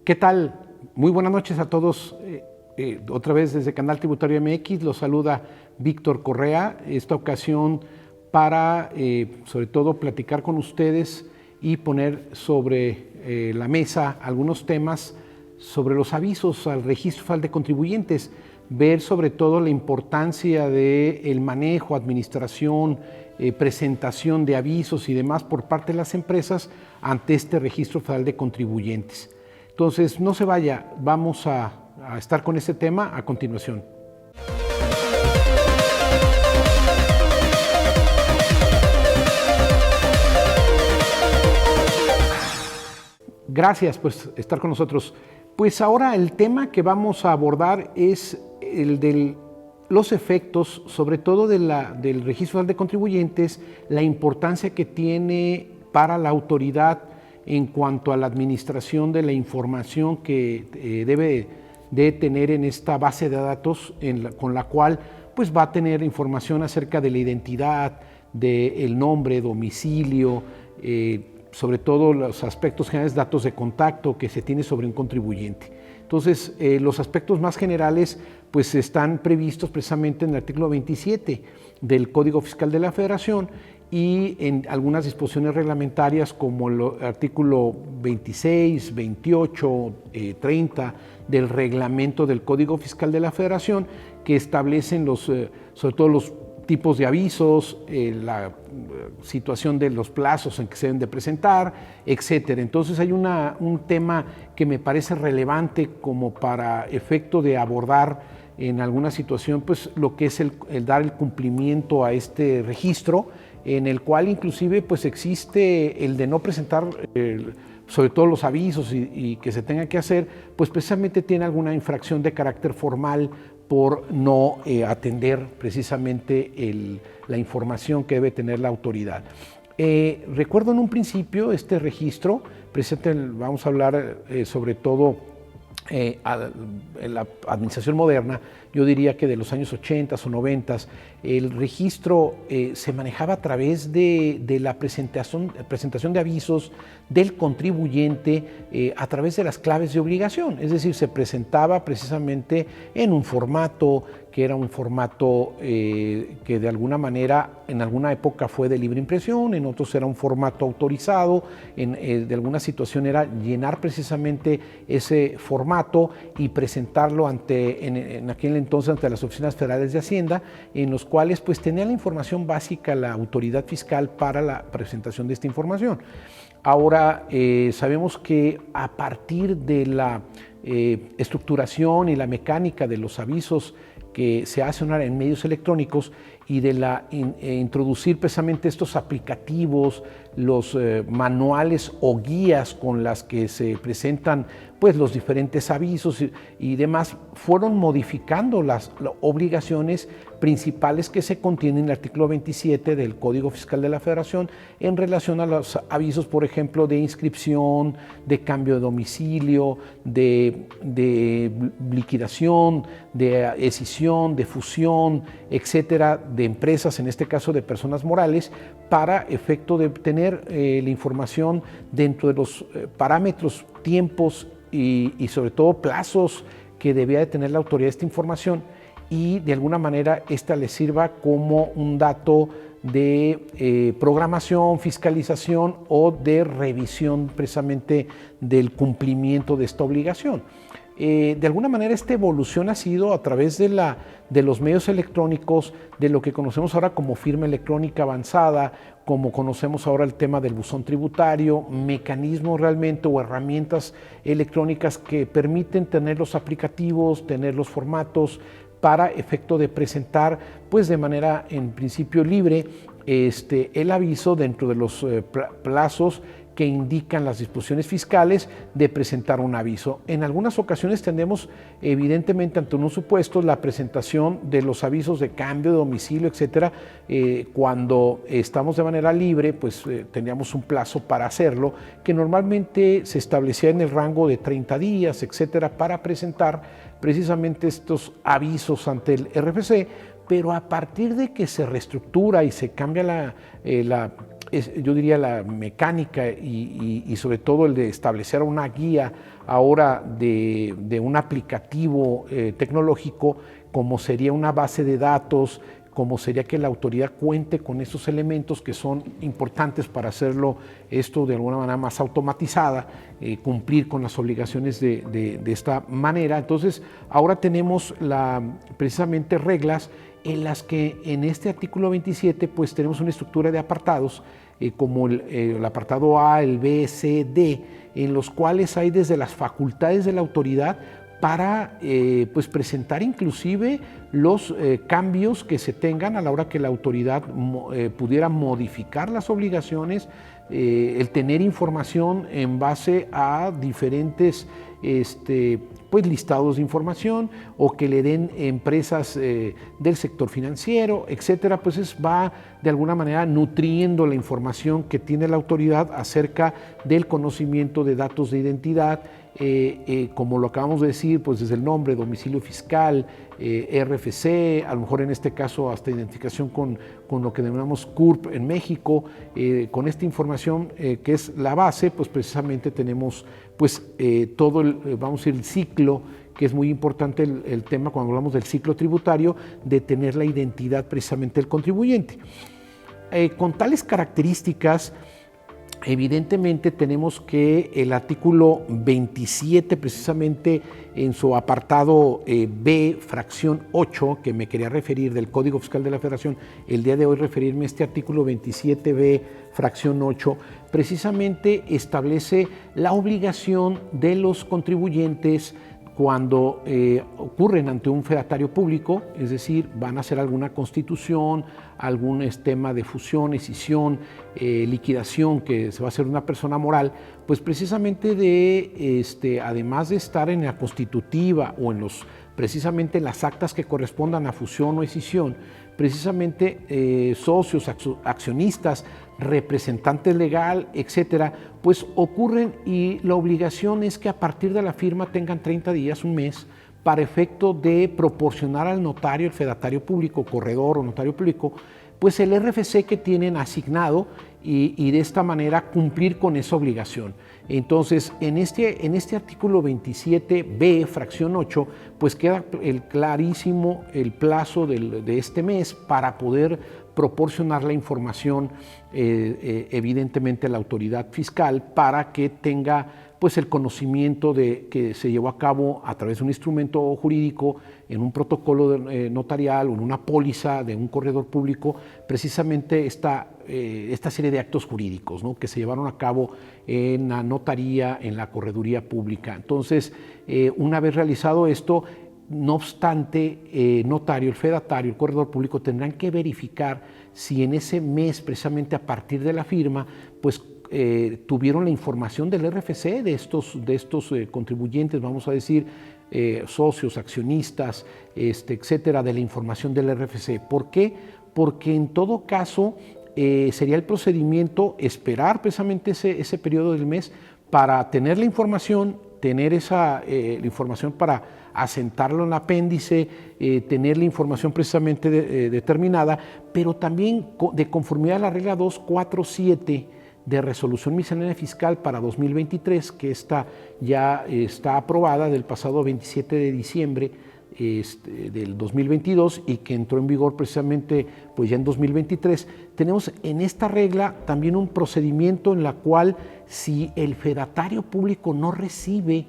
¿Qué tal? Muy buenas noches a todos. Otra vez desde Canal Tributario MX los saluda Víctor Correa. Esta ocasión para, sobre todo, platicar con ustedes y poner sobre la mesa algunos temas sobre los avisos al Registro Federal de Contribuyentes, ver sobre todo la importancia del manejo, administración, presentación de avisos y demás por parte de las empresas ante este Registro Federal de Contribuyentes. Entonces, no se vaya, vamos a estar con este tema a continuación. Gracias por estar con nosotros. Pues ahora el tema que vamos a abordar es el de los efectos, sobre todo del Registro Federal de Contribuyentes, la importancia que tiene para la autoridad en cuanto a la administración de la información que debe de tener en esta base de datos con la cual pues va a tener información acerca de la identidad, del nombre, domicilio, sobre todo los aspectos generales, datos de contacto que se tiene sobre un contribuyente. Entonces, los aspectos más generales pues están previstos precisamente en el artículo 27 del Código Fiscal de la Federación y en algunas disposiciones reglamentarias como el artículo 26, 28, 30 del reglamento del Código Fiscal de la Federación, que establecen sobre todo los tipos de avisos, la situación de los plazos en que se deben de presentar, etcétera. Entonces hay un tema que me parece relevante como para efecto de abordar en alguna situación pues lo que es el dar el cumplimiento a este registro, en el cual inclusive pues existe el de no presentar sobre todo los avisos y que se tenga que hacer, pues precisamente tiene alguna infracción de carácter formal por no atender precisamente la información que debe tener la autoridad. Recuerdo en un principio este registro, precisamente vamos a hablar sobre todo en la administración moderna, yo diría que de los años 80 o 90, el registro se manejaba a través de la presentación de avisos del contribuyente a través de las claves de obligación, es decir, se presentaba precisamente en un formato que era un formato que de alguna manera en alguna época fue de libre impresión, en otros era un formato autorizado, de alguna situación era llenar precisamente ese formato y presentarlo en aquel entonces ante las oficinas federales de Hacienda, en los cuales pues tenía la información básica la autoridad fiscal para la presentación de esta información. Ahora sabemos que a partir de la estructuración y la mecánica de los avisos que se hacen ahora en medios electrónicos y de introducir precisamente estos aplicativos, los manuales o guías con las que se presentan pues los diferentes avisos y demás, fueron modificando las obligaciones principales que se contienen en el artículo 27 del Código Fiscal de la Federación en relación a los avisos, por ejemplo, de inscripción, de cambio de domicilio, de liquidación, de escisión, de fusión, etcétera, de empresas, en este caso de personas morales, para efecto de obtener la información dentro de los parámetros, tiempos y sobre todo plazos que debía de tener la autoridad esta información, y de alguna manera esta le sirva como un dato de programación, fiscalización o de revisión precisamente del cumplimiento de esta obligación. De alguna manera esta evolución ha sido a través de los medios electrónicos, de lo que conocemos ahora como firma electrónica avanzada, como conocemos ahora el tema del buzón tributario, mecanismos realmente o herramientas electrónicas que permiten tener los aplicativos, tener los formatos para efecto de presentar pues de manera en principio libre el aviso dentro de los plazos que indican las disposiciones fiscales de presentar un aviso. En algunas ocasiones tenemos evidentemente ante unos supuestos la presentación de los avisos de cambio de domicilio, etcétera. Cuando estamos de manera libre, pues teníamos un plazo para hacerlo, que normalmente se establecía en el rango de 30 días, etcétera, para presentar precisamente estos avisos ante el RFC, pero a partir de que se reestructura y se cambia yo diría la mecánica y sobre todo el de establecer una guía ahora de un aplicativo tecnológico, como sería una base de datos, como sería que la autoridad cuente con estos elementos que son importantes para hacerlo esto de alguna manera más automatizada, cumplir con las obligaciones de esta manera. Entonces, ahora tenemos precisamente reglas en las que en este artículo 27 pues tenemos una estructura de apartados como el apartado A, el B, C, D, en los cuales hay desde las facultades de la autoridad para pues presentar inclusive los cambios que se tengan a la hora que la autoridad pudiera modificar las obligaciones, el tener información en base a diferentes pues listados de información, o que le den empresas del sector financiero, etcétera. Pues va de alguna manera nutriendo la información que tiene la autoridad acerca del conocimiento de datos de identidad, como lo acabamos de decir, pues desde el nombre, domicilio fiscal, RFC, a lo mejor en este caso hasta identificación con lo que denominamos CURP en México. Con esta información que es la base, pues precisamente tenemos pues todo vamos a decir, el ciclo, que es muy importante el tema cuando hablamos del ciclo tributario, de tener la identidad precisamente del contribuyente. Con tales características, evidentemente tenemos que el artículo 27, precisamente en su apartado B, fracción 8, que me quería referir del Código Fiscal de la Federación, el día de hoy referirme a este artículo 27B, fracción 8, precisamente establece la obligación de los contribuyentes cuando ocurren ante un fedatario público, es decir, van a hacer alguna constitución, algún tema de fusión, escisión, liquidación, que se va a hacer una persona moral, pues precisamente además de estar en la constitutiva o precisamente en las actas que correspondan a fusión o escisión, precisamente socios, accionistas, representantes legal, etcétera, pues ocurren, y la obligación es que a partir de la firma tengan 30 días, un mes, para efecto de proporcionar al notario, el fedatario público, corredor o notario público, pues el RFC que tienen asignado, y de esta manera cumplir con esa obligación. Entonces, en este artículo 27B, fracción 8, pues queda clarísimo el plazo de este mes para poder proporcionar la información evidentemente a la autoridad fiscal, para que tenga pues el conocimiento de que se llevó a cabo a través de un instrumento jurídico, en un protocolo notarial o en una póliza de un corredor público, precisamente esta serie de actos jurídicos, ¿no?, que se llevaron a cabo en la notaría, en la correduría pública. Entonces, una vez realizado esto, no obstante, notario, el fedatario, el corredor público tendrán que verificar si en ese mes, precisamente a partir de la firma, pues tuvieron la información del RFC de estos contribuyentes, vamos a decir, socios, accionistas, etcétera, de la información del RFC. ¿Por qué? Porque en todo caso sería el procedimiento esperar precisamente ese periodo del mes para tener la información, tener la información para asentarlo en el apéndice, tener la información precisamente determinada, pero también de conformidad a la regla 247 de resolución miscelánea fiscal para 2023, que esta ya está aprobada del pasado 27 de diciembre del 2022 y que entró en vigor precisamente pues ya en 2023, tenemos en esta regla también un procedimiento en la cual, si el fedatario público no recibe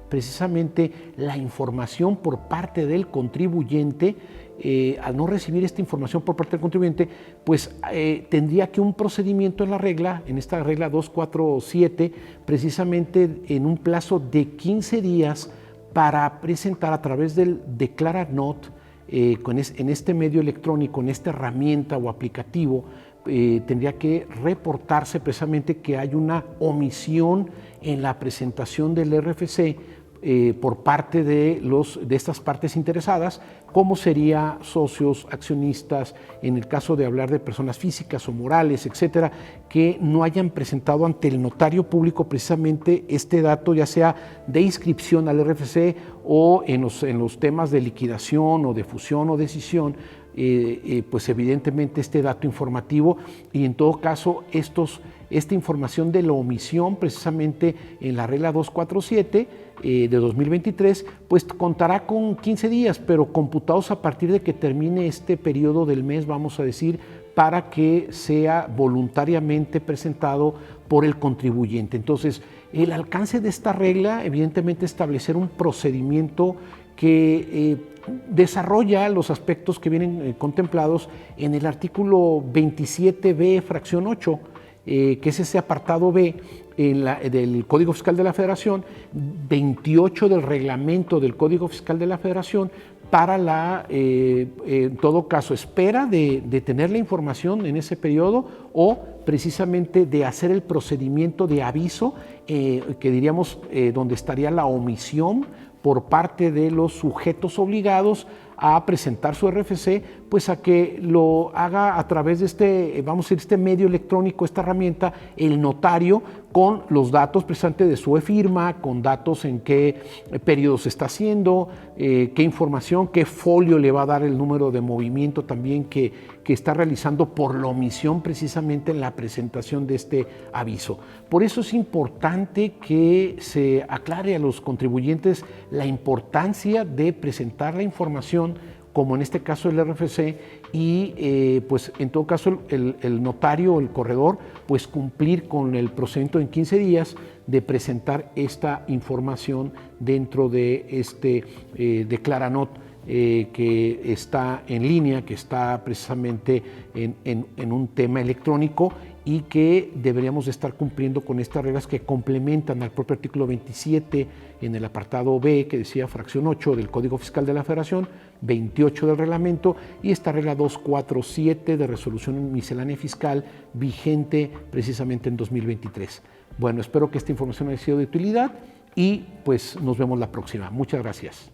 precisamente la información por parte del contribuyente, al no recibir esta información por parte del contribuyente, pues tendría que un procedimiento en esta regla 247, precisamente en un plazo de 15 días, para presentar a través del Declaranot, en este medio electrónico, en esta herramienta o aplicativo, tendría que reportarse precisamente que hay una omisión en la presentación del RFC por parte de estas partes interesadas, como sería socios, accionistas, en el caso de hablar de personas físicas o morales, etcétera, que no hayan presentado ante el notario público precisamente este dato, ya sea de inscripción al RFC o en los temas de liquidación o de fusión o de escisión, pues evidentemente este dato informativo, y en todo caso esta información de la omisión precisamente en la regla 247 de 2023 pues contará con 15 días, pero computados a partir de que termine este periodo del mes, vamos a decir, para que sea voluntariamente presentado por el contribuyente. Entonces, el alcance de esta regla, evidentemente, establecer un procedimiento que desarrolla los aspectos que vienen contemplados en el artículo 27b, fracción 8, que es ese apartado B del Código Fiscal de la Federación, 28 del reglamento del Código Fiscal de la Federación, para la, en todo caso, espera de tener la información en ese periodo o precisamente de hacer el procedimiento de aviso, que diríamos donde estaría la omisión por parte de los sujetos obligados a presentar su RFC, pues a que lo haga a través de este medio electrónico, esta herramienta, el notario, con los datos precisamente de su e-firma, con datos en qué periodo se está haciendo, qué información, qué folio le va a dar el número de movimiento también que está realizando por la omisión precisamente en la presentación de este aviso. Por eso es importante que se aclare a los contribuyentes la importancia de presentar la información, como en este caso el RFC, y pues en todo caso el notario o el corredor pues cumplir con el procedimiento en 15 días de presentar esta información dentro de este Declaranot que está en línea, que está precisamente en un tema electrónico, y que deberíamos estar cumpliendo con estas reglas que complementan al propio artículo 27 en el apartado B, que decía fracción 8 del Código Fiscal de la Federación, 28 del reglamento, y esta regla 247 de resolución miscelánea fiscal vigente precisamente en 2023. Bueno, espero que esta información haya sido de utilidad y pues nos vemos la próxima. Muchas gracias.